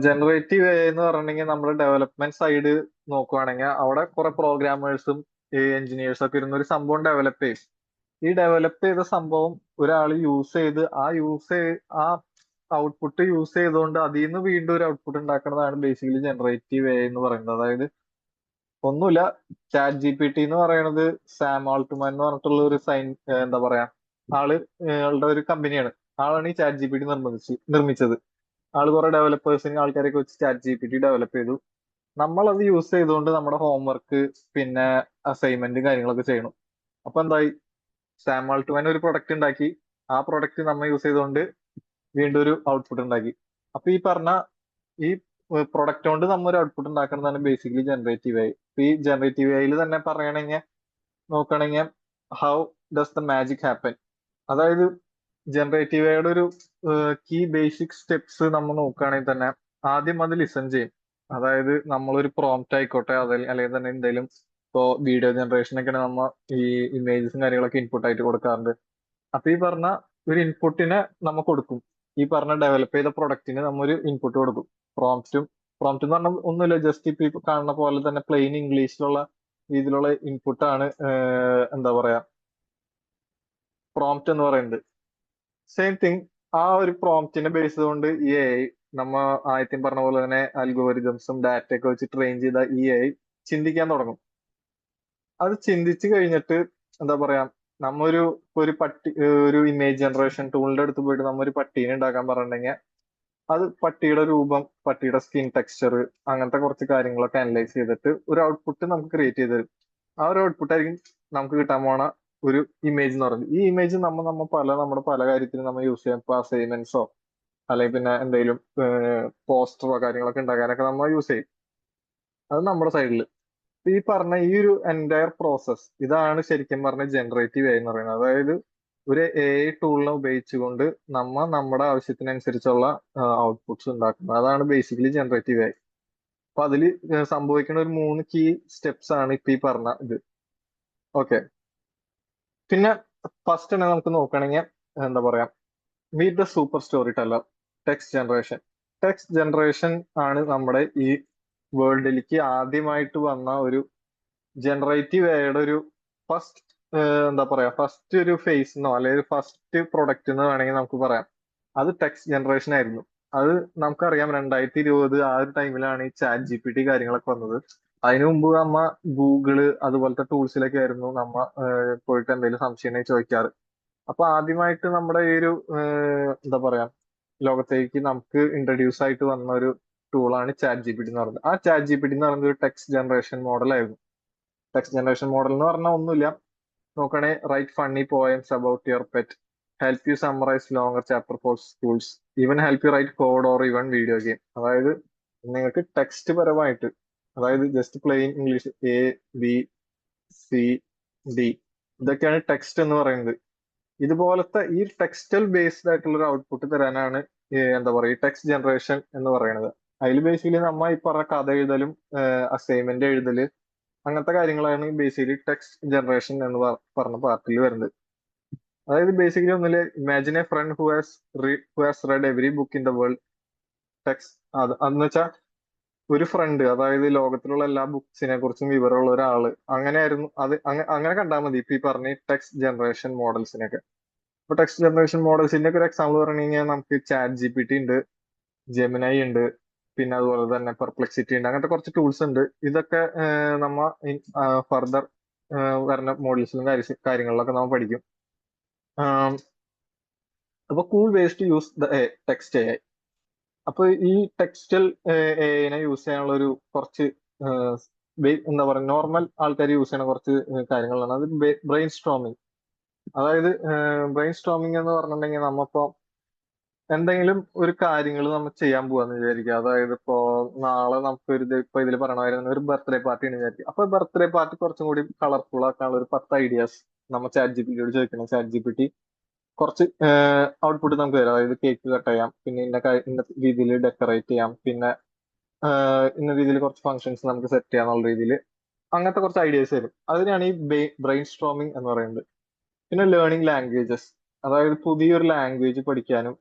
Generative A എന്ന് പറഞ്ഞിട്ടുണ്ടെങ്കിൽ നമ്മൾ ഡെവലപ്മെന്റ് സൈഡ് നോക്കുവാണെങ്കിൽ അവിടെ കുറെ പ്രോഗ്രാമേഴ്സും എഞ്ചിനീയേഴ്സും ഒക്കെ ഇരുന്ന ഒരു സംഭവം ഡെവലപ്പ് ചെയ്യും. ഈ ഡെവലപ്പ് ചെയ്ത സംഭവം ഒരാൾ യൂസ് ചെയ്ത് ആ ഔട്ട്പുട്ട് യൂസ് ചെയ്തുകൊണ്ട് അതിൽ നിന്ന് വീണ്ടും ഒരു ഔട്ട്പുട്ട് ഉണ്ടാക്കുന്നതാണ് ബേസിക്കലി ജനറേറ്റീവ് എ എന്ന് പറയുന്നത്. അതായത് ഒന്നുമില്ല, ചാറ്റ് ജി പി ടി എന്ന് പറയുന്നത് സാം ആൾട്ട്മാൻ എന്ന് പറഞ്ഞിട്ടുള്ള ഒരു എന്താ പറയാ ആളുടെ ഒരു കമ്പനിയാണ്. ആളാണ് ഈ ചാറ്റ് ജി പി ടി നിർമ്മിച്ചത്. ആള് കുറെ ഡെവലപ്പേഴ്സിന് ആൾക്കാരൊക്കെ വെച്ച് chat G P T develop ചെയ്തു. നമ്മൾ അത് യൂസ് ചെയ്തുകൊണ്ട് നമ്മുടെ ഹോംവർക്ക് പിന്നെ അസൈൻമെന്റ് കാര്യങ്ങളൊക്കെ ചെയ്യണം. അപ്പൊ എന്തായി, സാം ആൾട്ട്മാൻ ഒരു പ്രൊഡക്റ്റ് ഉണ്ടാക്കി. ആ പ്രൊഡക്റ്റ് നമ്മൾ യൂസ് ചെയ്തുകൊണ്ട് വീണ്ടും ഒരു ഔട്ട്പുട്ട് ഉണ്ടാക്കി. അപ്പൊ ഈ പ്രൊഡക്റ്റ് കൊണ്ട് നമ്മൾ ഒരു ഔട്ട്പുട്ട് ഉണ്ടാക്കുന്നതാണ് ബേസിക്കലി ജനറേറ്റീവ് ആയി. ഇപ്പൊ ഈ ജനറേറ്റീവ് ആയിൽ തന്നെ പറയണെങ്കിൽ നോക്കണെങ്കിൽ how does the magic happen. അതായത് ജനറേറ്റീവ് എയുടെ ഒരു കീ ബേസിക് സ്റ്റെപ്സ് നമ്മൾ നോക്കുകയാണെങ്കിൽ തന്നെ ആദ്യം അത് ലിസൺ ചെയ്യും. അതായത് നമ്മളൊരു പ്രോംപ്റ്റ് ആയിക്കോട്ടെ അല്ലെങ്കിൽ തന്നെ എന്തെങ്കിലും ഇപ്പോ വീഡിയോ ജനറേഷൻ ഒക്കെയാണ് നമ്മ ഈ ഇമേജസും കാര്യങ്ങളൊക്കെ ഇൻപുട്ട് ആയിട്ട് കൊടുക്കാറുണ്ട്. അപ്പൊ ഈ പറഞ്ഞ ഒരു ഇൻപുട്ടിനെ നമ്മ കൊടുക്കും. ഈ പറഞ്ഞ ഡെവലപ്പ് ചെയ്ത പ്രൊഡക്റ്റിന് നമ്മ ഒരു ഇൻപുട്ട് കൊടുക്കും. പ്രോംപ്റ്റ് എന്ന് പറഞ്ഞാൽ ഒന്നുമില്ല, ജസ്റ്റ് ഇപ്പൊ ഈ കാണുന്ന പോലെ തന്നെ പ്ലെയിൻ ഇംഗ്ലീഷിലുള്ള രീതിയിലുള്ള ഇൻപുട്ടാണ് എന്താ പറയാ പ്രോംപ്റ്റ് എന്ന് പറയുന്നത്. സെയിം തിങ്, ആ ഒരു പ്രോംപ്റ്റിനെ ബേസ് ചെയ്തുകൊണ്ട് ഈ എ ഐ നമ്മ ആദ്യം പറഞ്ഞ പോലെ തന്നെ അൽഗോരിതംസും ഡാറ്റ ഒക്കെ വെച്ച് ട്രെയിൻ ചെയ്ത ഈ എ ഐ ചിന്തിക്കാൻ തുടങ്ങും. അത് ചിന്തിച്ചു കഴിഞ്ഞിട്ട് എന്താ പറയാ, നമ്മ ഒരു ഒരു ഇമേജ് ജനറേഷൻ ടൂളിന്റെ അടുത്ത് പോയിട്ട് നമ്മ ഒരു പട്ടീനെ ഉണ്ടാക്കാൻ പറഞ്ഞിട്ടുണ്ടെങ്കിൽ അത് പട്ടിയുടെ രൂപം, പട്ടിയുടെ സ്കിൻ ടെക്സ്ചർ, അങ്ങനത്തെ കുറച്ച് കാര്യങ്ങളൊക്കെ അനലൈസ് ചെയ്തിട്ട് ഒരു ഔട്ട്പുട്ട് നമുക്ക് ക്രിയേറ്റ് ചെയ്ത് തരും. ആ ഒരു ഔട്ട്പുട്ട് ആയിരിക്കും നമുക്ക് കിട്ടാൻ പോണ ഒരു ഇമേജ് എന്ന് പറയുന്നത്. ഈ ഇമേജ് നമ്മുടെ പല കാര്യത്തിലും നമ്മൾ യൂസ് ചെയ്യാം. ഇപ്പൊ അസൈൻമെന്റ്സോ അല്ലെങ്കിൽ പിന്നെ എന്തെങ്കിലും പോസ്റ്ററോ കാര്യങ്ങളൊക്കെ ഉണ്ടാക്കാനൊക്കെ നമ്മൾ യൂസ് ചെയ്യും. അത് നമ്മുടെ സൈഡിൽ. ഈ പറഞ്ഞ ഈ ഒരു എൻറ്റയർ പ്രോസസ് ഇതാണ് ശരിക്കും പറഞ്ഞ ജനറേറ്റീവ് എ എന്ന് പറയുന്നത്. അതായത് ഒരു എ ഐ ടൂളിനെ ഉപയോഗിച്ചുകൊണ്ട് നമ്മുടെ ആവശ്യത്തിനനുസരിച്ചുള്ള ഔട്ട്പുട്ട്സ് ഉണ്ടാക്കുന്നത്. അതാണ് ബേസിക്കലി ജനറേറ്റീവ് എ. അപ്പൊ അതിൽ സംഭവിക്കുന്ന ഒരു 3 കീ സ്റ്റെപ്സ് ആണ് ഇപ്പൊ ഈ പറഞ്ഞ ഇത്. ഓക്കെ. പിന്നെ ഫസ്റ്റ് തന്നെ നമുക്ക് നോക്കുകയാണെങ്കിൽ എന്താ പറയാ, meet the super story teller. Text generation. Text generation ആണ് നമ്മുടെ ഈ വേൾഡിലേക്ക് ആദ്യമായിട്ട് വന്ന ഒരു ജനറേറ്റീവ് എയുടെ ഒരു ഫസ്റ്റ് എന്താ പറയാ ഫസ്റ്റ് ഒരു ഫേസ് അല്ലെങ്കിൽ ഫസ്റ്റ് പ്രൊഡക്റ്റ് എന്ന് വേണമെങ്കിൽ നമുക്ക് പറയാം. അത് ടെക്സ്റ്റ് ജനറേഷൻ ആയിരുന്നു. അത് നമുക്കറിയാം 2020 ആ ഒരു ടൈമിലാണ് ഈ ചാറ്റ് ജി പി ടി കാര്യങ്ങളൊക്കെ വന്നത്. അതിനു മുമ്പ് നമ്മ ഗൂഗിള് അതുപോലത്തെ ടൂൾസിലൊക്കെ ആയിരുന്നു നമ്മ പോയിട്ട് എന്തെങ്കിലും സംശയം ഉണ്ടെങ്കിൽ ചോദിക്കാറ്. അപ്പൊ ആദ്യമായിട്ട് നമ്മുടെ ഈ ഒരു എന്താ പറയാ ലോകത്തേക്ക് നമുക്ക് ഇൻട്രൊഡ്യൂസ് ആയിട്ട് വന്ന ഒരു ടൂളാണ് ചാറ്റ് ജി പി ടി എന്ന് പറയുന്നത്. ആ ചാറ്റ് ജി പി ടി എന്ന് പറയുന്നത് ഒരു ടെക്സ്റ്റ് ജനറേഷൻ മോഡൽ ആയിരുന്നു. ടെക്സ്റ്റ് ജനറേഷൻ മോഡൽ എന്ന് പറഞ്ഞാൽ ഒന്നുമില്ല, നോക്കണേ, write funny poems about your pet, help you summarize longer chapter for schools, even help you write code or even video game. അതായത് നിങ്ങൾക്ക് ടെക്സ്റ്റ് പരമായിട്ട്, അതായത് ജസ്റ്റ് പ്ലെയിൻ ഇംഗ്ലീഷ് ABCD, ഇതൊക്കെയാണ് ടെക്സ്റ്റ് എന്ന് പറയുന്നത്. ഇതുപോലത്തെ ഈ ടെക്സ്റ്റൽ ബേസ്ഡ് ആയിട്ടുള്ള ഒരു ഔട്ട്പുട്ട് തരാനാണ് എന്താ പറയുക ടെക്സ്റ്റ് ജനറേഷൻ എന്ന് പറയുന്നത്. അതിൽ ബേസിക്കലി നമ്മ ഈ പറഞ്ഞ കഥ എഴുതലും അസൈൻമെന്റ് എഴുതല് അങ്ങനത്തെ കാര്യങ്ങളാണ് ബേസിക്കലി ടെക്സ്റ്റ് ജനറേഷൻ എന്ന് പറഞ്ഞ പാർട്ടിൽ വരുന്നത്. അതായത് ബേസിക്കലി ഒന്നില് imagine a friend who has red every book in the world. Text അത് എന്ന് വെച്ചാൽ ഒരു ഫ്രണ്ട്, അതായത് ലോകത്തിലുള്ള എല്ലാ ബുക്സിനെ കുറിച്ചും വിവരമുള്ള ഒരാള്, അങ്ങനെയായിരുന്നു അത്. അങ്ങനെ കണ്ടാൽ മതി ഇപ്പൊ ഈ പറഞ്ഞ ടെക്സ്റ്റ് ജനറേഷൻ മോഡൽസിനൊക്കെ. ഇപ്പൊ ടെക്സ്റ്റ് ജനറേഷൻ മോഡൽസിന്റെ ഒക്കെ ഒരു എക്സാമ്പിൾ പറഞ്ഞു കഴിഞ്ഞാൽ നമുക്ക് ചാറ്റ് ജി പി ടി ഉണ്ട്, ജെമിനൈ ഉണ്ട്, പിന്നെ അതുപോലെ തന്നെ പെർപ്ലെക്സിറ്റി ഉണ്ട്. അങ്ങനത്തെ കുറച്ച് ടൂൾസ് ഉണ്ട്. ഇതൊക്കെ നമ്മ ഫർദർ വരുന്ന മോഡൽസിലും കാര്യങ്ങളിലൊക്കെ നമ്മൾ പഠിക്കും. ആം, അപ്പൊ cool ways to use the text A I. അപ്പൊ ഈ ടെക്സ്റ്റൽ എഐനെ യൂസ് ചെയ്യാനുള്ള ഒരു കുറച്ച് എന്താ പറയുക നോർമൽ ആൾക്കാർ യൂസ് ചെയ്യുന്ന കുറച്ച് കാര്യങ്ങളാണ്. അത് ബ്രെയിൻ സ്ട്രോമിങ്. അതായത് ബ്രെയിൻ സ്ട്രോമിങ് എന്ന് പറഞ്ഞിട്ടുണ്ടെങ്കിൽ നമ്മപ്പോ എന്തെങ്കിലും ഒരു കാര്യങ്ങൾ നമ്മൾ ചെയ്യാൻ പോവാന്ന് വിചാരിക്കുക. അതായത് ഇപ്പോ നാളെ നമുക്ക് ഇപ്പൊ ഇതിൽ പറയണമായിരുന്നു ഒരു ബർത്ത്ഡേ പാർട്ടി ആണ് വിചാരിക്കുക. അപ്പൊ ബർത്ത്ഡേ പാർട്ടി കുറച്ചും കൂടി കളർഫുൾ ആക്കാനുള്ള ഒരു 10 ഐഡിയാസ് നമ്മൾ ചാറ്റ് ജി പി ടിയോട് ചോദിക്കണം. ചാറ്റ് ജി പി ടി കുറച്ച് ഔട്ട്പുട്ട് നമുക്ക് തരാം. അതായത് കേക്ക് കട്ട് ചെയ്യാം, പിന്നെ ഇന്ന രീതിയിൽ ഡെക്കറേറ്റ് ചെയ്യാം, പിന്നെ ഇന്ന രീതിയിൽ കുറച്ച് ഫംഗ്ഷൻസ് നമുക്ക് സെറ്റ് ചെയ്യാന്നുള്ള രീതിയിൽ അങ്ങനത്തെ കുറച്ച് ഐഡിയാസ് തരും. അതിനാണ് ഈ ബ്രെയിൻ സ്ട്രോമിങ് എന്ന് പറയുന്നത്. പിന്നെ ലേണിംഗ് ലാംഗ്വേജസ്. അതായത് പുതിയൊരു ലാംഗ്വേജ് പഠിക്കാനും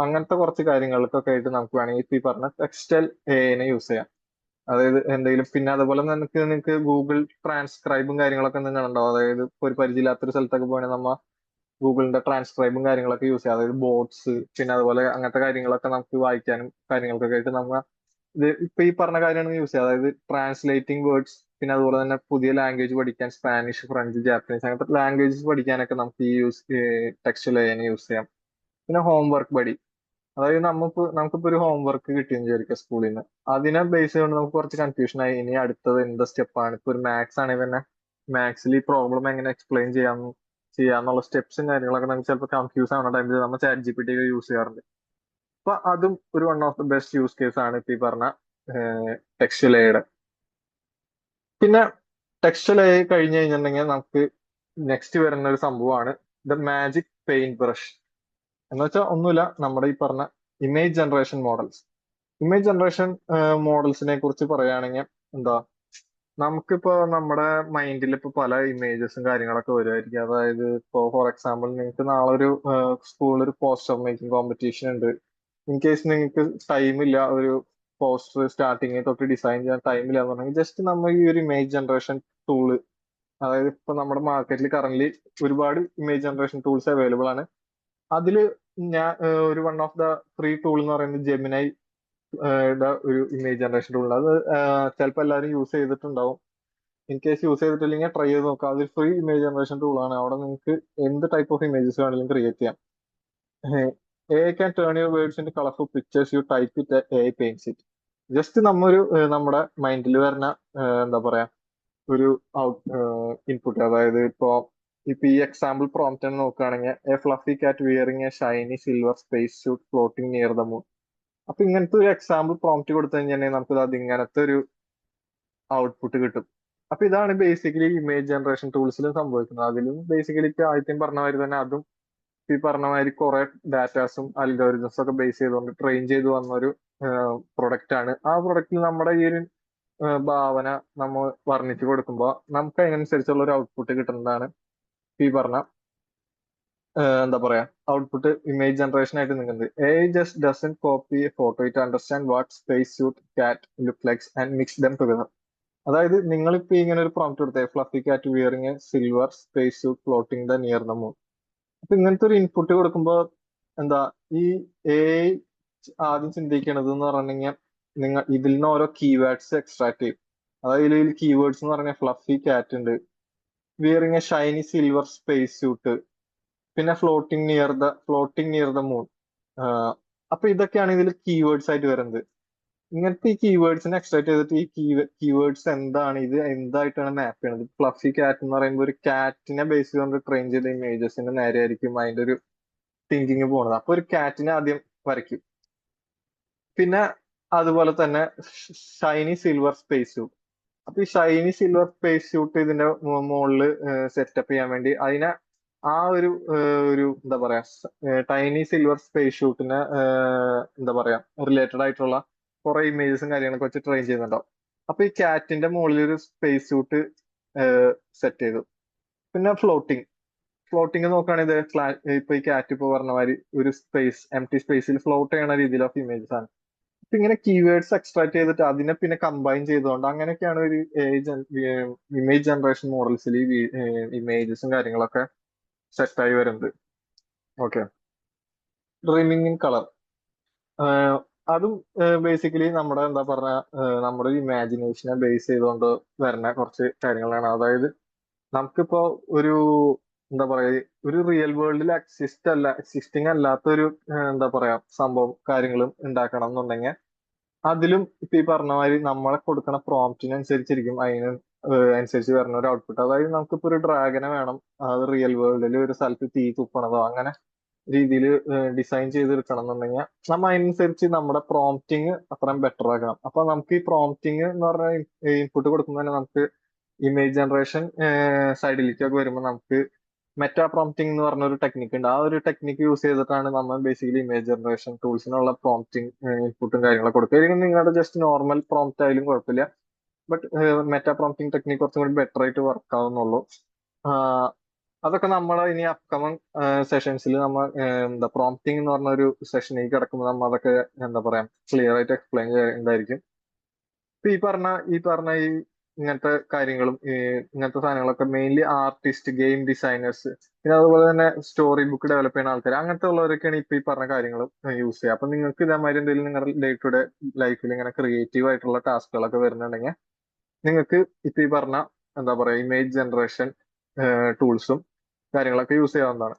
അങ്ങനത്തെ കുറച്ച് കാര്യങ്ങൾക്കൊക്കെ ആയിട്ട് നമുക്ക് വേണമെങ്കിൽ ഇപ്പൊ ഈ പറഞ്ഞ ടെക്സ്റ്റൽ എഐനെ യൂസ് ചെയ്യാം. അതായത് എന്തെങ്കിലും പിന്നെ അതുപോലെ നിങ്ങൾക്ക് ഗൂഗിൾ ട്രാൻസ്ക്രൈബും കാര്യങ്ങളൊക്കെ നിങ്ങൾ ഉണ്ടാവും. അതായത് ഇപ്പൊ ഒരു പരിചയമില്ലാത്തൊരു സ്ഥലത്തൊക്കെ പോകണമെങ്കിൽ നമ്മ ഗൂഗിളിന്റെ ട്രാൻസ്ക്രൈബും കാര്യങ്ങളൊക്കെ യൂസ് ചെയ്യാം. അതായത് ബോട്ട്സ് പിന്നെ അതുപോലെ അങ്ങനത്തെ കാര്യങ്ങളൊക്കെ നമുക്ക് വായിക്കാനും കാര്യങ്ങൾക്കൊക്കെ ആയിട്ട് നമ്മ ഇത് ഇപ്പൊ ഈ പറഞ്ഞ കാര്യമാണ് യൂസ് ചെയ്യുക. അതായത് ട്രാൻസ്ലേറ്റിംഗ് വേർഡ്സ് പിന്നെ അതുപോലെ തന്നെ പുതിയ ലാംഗ്വേജ് പഠിക്കാൻ സ്പാനിഷ്, ഫ്രഞ്ച്, ജാപ്പനീസ് അങ്ങനത്തെ ലാംഗ്വേജസ് പഠിക്കാനൊക്കെ നമുക്ക് ഈ ടെക്സ്റ്റൽ എഐ യൂസ് ചെയ്യാം. പിന്നെ ഹോംവർക്ക് ബഡി, അതായത് നമുക്കിപ്പോ ഒരു ഹോംവർക്ക് കിട്ടിയെന്ന് വിചാരിക്കുക സ്കൂളിൽ നിന്ന്. അതിനെ ബേസ് ചെയ്തുകൊണ്ട് നമുക്ക് കുറച്ച് കൺഫ്യൂഷൻ ആയി. ഇനി അടുത്തത് എന്ത് സ്റ്റെപ്പാണ്? ഇപ്പൊ ഒരു മാത്സ് ആണെങ്കിൽ തന്നെ മാത്സിൽ ഈ പ്രോബ്ലം എങ്ങനെ എക്സ്പ്ലെയിൻ ചെയ്യാന്നുള്ള സ്റ്റെപ്സും കാര്യങ്ങളൊക്കെ നമുക്ക് ചിലപ്പോൾ കൺഫ്യൂസ് ആവുന്ന ടൈമിൽ നമ്മൾ chat G P T use ചെയ്യാറുണ്ട്. അപ്പൊ അതും ഒരു one of the best use case ആണ് ഇപ്പൊ ഈ പറഞ്ഞ ടെക്സ്റ്റൽ എയുടെ. പിന്നെ ടെക്സ്റ്റൽ എ കഴിഞ്ഞ് കഴിഞ്ഞിട്ടുണ്ടെങ്കിൽ നമുക്ക് നെക്സ്റ്റ് വരുന്ന ഒരു സംഭവമാണ് ദ മാജിക് പെയിന്റ് ബ്രഷ്. എന്ന് വെച്ചാൽ ഒന്നുമില്ല, നമ്മുടെ ഈ പറഞ്ഞ image generation models. Image generation മോഡൽസിനെ കുറിച്ച് പറയുകയാണെങ്കിൽ എന്താ, നമുക്കിപ്പോ നമ്മുടെ മൈൻഡിൽ ഇപ്പൊ പല ഇമേജസും കാര്യങ്ങളൊക്കെ വരുമായിരിക്കും. അതായത് ഇപ്പോ ഫോർ എക്സാമ്പിൾ നിങ്ങൾക്ക് നാളെ ഒരു സ്കൂളിൽ ഒരു പോസ്റ്റർ മേക്കിംഗ് കോമ്പറ്റീഷൻ ഉണ്ട്. ഇൻ കേസ് നിങ്ങൾക്ക് ടൈമില്ല, ഒരു പോസ്റ്റർ സ്റ്റാർട്ടിങ് തൊട്ട് ഡിസൈൻ ചെയ്യാൻ ടൈമില്ല എന്നുണ്ടെങ്കിൽ ജസ്റ്റ് നമ്മൾ ഈ ഒരു ഇമേജ് ജനറേഷൻ ടൂള്, അതായത് ഇപ്പൊ നമ്മുടെ മാർക്കറ്റിൽ കറന്റ് ഒരുപാട് ഇമേജ് ജനറേഷൻ ടൂൾസ് അവൈലബിൾ ആണ്. അതില് ഞാൻ ഒരു one of the free tool എന്ന് പറയുന്നത് ജെമിനൈ ഒരു ഇമേജ് ജനറേഷൻ ടൂൾ ഉണ്ട്. അത് ചിലപ്പോൾ എല്ലാവരും യൂസ് ചെയ്തിട്ടുണ്ടാവും. ഇൻ കേസ് യൂസ് ചെയ്തിട്ടില്ലെങ്കിൽ ട്രൈ ചെയ്ത് നോക്കാം. അത് ഫ്രീ ഇമേജ് ജനറേഷൻ ടൂൾ ആണ്. അവിടെ നിങ്ങൾക്ക് എന്ത് ടൈപ്പ് ഓഫ് ഇമേജസ് വേണമെങ്കിലും ക്രിയേറ്റ് ചെയ്യാം. AI can turn your words into colorful pictures. You type it, AI paints it. Just നമ്മുടെ മൈൻഡിൽ വരുന്ന എന്താ പറയാ ഒരു ഇൻപുട്ട്, അതായത് ഇപ്പൊ ഈ എക്സാമ്പിൾ പ്രോംപ്റ്റ് തന്നെ നോക്കുകയാണെങ്കിൽ a fluffy cat wearing a shiny silver space suit floating near the moon. അപ്പൊ ഇങ്ങനത്തെ ഒരു എക്സാമ്പിൾ പ്രോംപ്റ്റ് കൊടുത്തു കഴിഞ്ഞാൽ നമുക്ക് അത് ഇങ്ങനത്തെ ഒരു ഔട്ട്പുട്ട് കിട്ടും. അപ്പൊ ഇതാണ് ബേസിക്കലി ഇമേജ് ജനറേഷൻ ടൂൾസിലും സംഭവിക്കുന്നത്. അതിലും ബേസിക്കലി ആദ്യം പറഞ്ഞ മാതിരി തന്നെ അതും ഈ പറഞ്ഞ മാതിരി കുറെ ഡാറ്റാസും അൽഗോരിതംസും ഒക്കെ ബേസ് ചെയ്തുകൊണ്ട് ട്രെയിൻ ചെയ്ത് വന്ന ഒരു പ്രൊഡക്റ്റ് ആണ്. ആ പ്രൊഡക്റ്റിൽ നമ്മുടെ ഈ ഒരു ഭാവന നമ്മൾ വർണ്ണിച്ചു കൊടുക്കുമ്പോൾ നമുക്ക് അതിനനുസരിച്ചുള്ള ഒരു ഔട്ട്പുട്ട് കിട്ടുന്നതാണ് ഈ പറഞ്ഞ എന്താ പറയാ ഔട്ട്പുട്ട് ഇമേജ് ജനറേഷൻ ആയിട്ട് നിൽക്കുന്നത്. AI just doesn't copy a photo, it understand what space suit cat look likes and mix them together. അതായത് നിങ്ങളിപ്പോ ഇങ്ങനെ ഒരു പ്രോംപ്റ്റ് കൊടുത്തേ fluffy cat wearing a silver space suit floating the near the moon. അപ്പൊ ഇങ്ങനത്തെ ഒരു input കൊടുക്കുമ്പോ എന്താ ഈ AI ആദ്യം ചിന്തിക്കണത് എന്ന് പറഞ്ഞിട്ടുണ്ടെങ്കിൽ നിങ്ങൾ ഇതിൽ നിന്ന് ഓരോ കീവേഡ്സ് എക്സ്ട്രാക്ട് ചെയ്യും. അതായത് ഇതിൽ കീവേഡ്സ് എന്ന് പറഞ്ഞാൽ ഫ്ലഫി കാറ്റ് ഉണ്ട്, wearing a shiny silver space suit, പിന്നെ ഫ്ലോട്ടിംഗ് നിയർ ദ മൂൺ. അപ്പൊ ഇതൊക്കെയാണ് ഇതിൽ കീവേഡ്സ് ആയിട്ട് വരുന്നത്. ഇങ്ങനത്തെ ഈ കീവേഡ്സിനെ എക്സ്ട്രാക്ട് ചെയ്തിട്ട് ഈ കീവേഡ്സ് എന്താണ്, ഇത് എന്തായിട്ടാണ് മാപ്പ് ചെയ്യണത്. ഫ്ലഫി കാറ്റ് എന്ന് പറയുമ്പോൾ ഒരു കാറ്റിനെ ബേസ് ചെയ്തുകൊണ്ട് ട്രെയിൻ ചെയ്ത ഇമേജസിന്റെ നേരെ ആയിരിക്കും അതിന്റെ ഒരു തിങ്കിങ് പോണത്. അപ്പൊ ഒരു കാറ്റിനെ ആദ്യം വരയ്ക്കും. പിന്നെ അതുപോലെ തന്നെ ഷൈനി സിൽവർ സ്പേസ് സ്യൂട്ട്. അപ്പൊ ഈ ഷൈനി സിൽവർ സ്പേസ് സ്യൂട്ട് ഇതിന്റെ മുകളിൽ സെറ്റപ്പ് ചെയ്യാൻ വേണ്ടി അതിനെ ഒരു എന്താ പറയാ ടൈനി സിൽവർ സ്പേസ് ഷൂട്ടിന് എന്താ പറയാ റിലേറ്റഡ് ആയിട്ടുള്ള കുറെ ഇമേജസും കാര്യങ്ങളൊക്കെ വെച്ച് ട്രെയിൻ ചെയ്യുന്നുണ്ടാവും. അപ്പൊ ഈ കാറ്റിന്റെ മുകളിൽ ഒരു സ്പേസ് സ്യൂട്ട് സെറ്റ് ചെയ്തു. പിന്നെ ഫ്ലോട്ടിംഗ് നോക്കുകയാണെങ്കിൽ ഇപ്പൊ ഈ കാറ്റ് ഇപ്പൊ പറഞ്ഞ മാതിരി ഒരു എം ടി സ്പേസിൽ ഫ്ലോട്ട് ചെയ്യണ രീതിയിൽ ഓഫ് ഇമേജസ് ആണ്. അപ്പൊ ഇങ്ങനെ കീവേഡ്സ് എക്സ്ട്രാക്ട് ചെയ്തിട്ട് അതിനെ പിന്നെ കമ്പൈൻ ചെയ്തുകൊണ്ട് അങ്ങനെയൊക്കെയാണ് ഒരു ഇമേജ് ജനറേഷൻ മോഡൽസിൽ ഈ ഇമേജസും കാര്യങ്ങളൊക്കെ സെറ്റായി വരുന്നത്. ഓക്കെ. ഡ്രീമിംഗ് ഇൻ കളർ, അതും ബേസിക്കലി നമ്മുടെ എന്താ പറഞ്ഞ നമ്മുടെ ഇമാജിനേഷനെ ബേസ് ചെയ്തുകൊണ്ട് വരുന്ന കുറച്ച് കാര്യങ്ങളാണ്. അതായത് നമുക്കിപ്പോ ഒരു എന്താ പറയാ ഒരു റിയൽ വേൾഡിൽ എക്സിസ്റ്റിംഗ് അല്ലാത്ത ഒരു എന്താ പറയാ സംഭവം കാര്യങ്ങളും ഉണ്ടാക്കണം എന്നുണ്ടെങ്കിൽ അതിലും ഇപ്പൊ ഈ പറഞ്ഞ മാതിരി നമ്മളെ കൊടുക്കുന്ന പ്രോംപ്റ്റിനനുസരിച്ചിരിക്കും അനുസരിച്ച് വരുന്ന ഒരു ഔട്ട്പുട്ട്. അതായത് നമുക്കിപ്പോ ഒരു ഡ്രാഗനെ വേണം, അത് റിയൽ വേൾഡിൽ ഒരു സ്ഥലത്ത് തീ തുപ്പണതോ അങ്ങനെ രീതിയിൽ ഡിസൈൻ ചെയ്തെടുക്കണം എന്നുണ്ടെങ്കിൽ നമ്മൾ അതിനനുസരിച്ച് നമ്മുടെ പ്രോംപ്റ്റിങ് അത്രയും ബെറ്റർ ആക്കണം. അപ്പൊ നമുക്ക് ഈ പ്രോംപ്റ്റിങ് എന്ന് പറഞ്ഞ ഇൻപുട്ട് കൊടുക്കുമ്പോൾ തന്നെ നമുക്ക് ഇമേജ് ജനറേഷൻ സൈഡിലേക്കൊക്കെ വരുമ്പോൾ നമുക്ക് മെറ്റാ പ്രോംപ്റ്റിംഗ് എന്ന് പറഞ്ഞ ഒരു ടെക്നിക്ക് ഉണ്ട്. ആ ഒരു ടെക്നിക്ക് യൂസ് ചെയ്തിട്ടാണ് നമ്മൾ ബേസിക്കലി ഇമേജ് ജനറേഷൻ ടൂൾസിനുള്ള പ്രോംപ്റ്റിംഗ് ഇൻപുട്ടും കാര്യങ്ങളൊക്കെ കൊടുക്കുക. അല്ലെങ്കിൽ നിങ്ങളുടെ ജസ്റ്റ് നോർമൽ പ്രോംപ്റ്റ് ആയാലും കുഴപ്പമില്ല. ബട്ട് മെറ്റാ പ്രോംപ്റ്റിംഗ് ടെക്നിക്ക് കുറച്ചും കൂടി ബെറ്റർ ആയിട്ട് വർക്ക് ആവുന്നുള്ളൂ. അതൊക്കെ നമ്മൾ ഇനി അപ്കമിങ് സെഷൻസിൽ നമ്മൾ എന്താ പ്രോംപ്റ്റിംഗ് എന്ന് പറഞ്ഞ ഒരു സെഷനിലേക്ക് കിടക്കുമ്പോൾ നമ്മൾ അതൊക്കെ എന്താ പറയാ ക്ലിയർ ആയിട്ട് എക്സ്പ്ലെയിൻ ചെയ്യുന്നതായിരിക്കും. ഇപ്പൊ ഈ ഇങ്ങനത്തെ കാര്യങ്ങളും ഇങ്ങനത്തെ സാധനങ്ങളൊക്കെ മെയിൻലി ആർട്ടിസ്റ്റ്, ഗെയിം ഡിസൈനേഴ്സ്, പിന്നെ അതുപോലെ തന്നെ സ്റ്റോറി ബുക്ക് ഡെവലപ്പ് ചെയ്യുന്ന ആൾക്കാർ, അങ്ങനത്തെ ഉള്ളവരൊക്കെയാണ് ഇപ്പൊ ഈ പറഞ്ഞ കാര്യങ്ങളും യൂസ് ചെയ്യുക. അപ്പൊ നിങ്ങൾക്ക് ഇതേമാതിരി എന്തെങ്കിലും നിങ്ങളുടെ ഡേ ടു ഡേ ലൈഫിൽ ഇങ്ങനെ ക്രിയേറ്റീവ് ആയിട്ടുള്ള ടാസ്കുകളൊക്കെ വരുന്നുണ്ടെങ്കിൽ നിങ്ങൾക്ക് ഇപ്പൊ ഈ പറഞ്ഞ എന്താ പറയാ ഇമേജ് ജനറേഷൻ ടൂൾസും കാര്യങ്ങളൊക്കെ യൂസ് ചെയ്യാവുന്നതാണ്.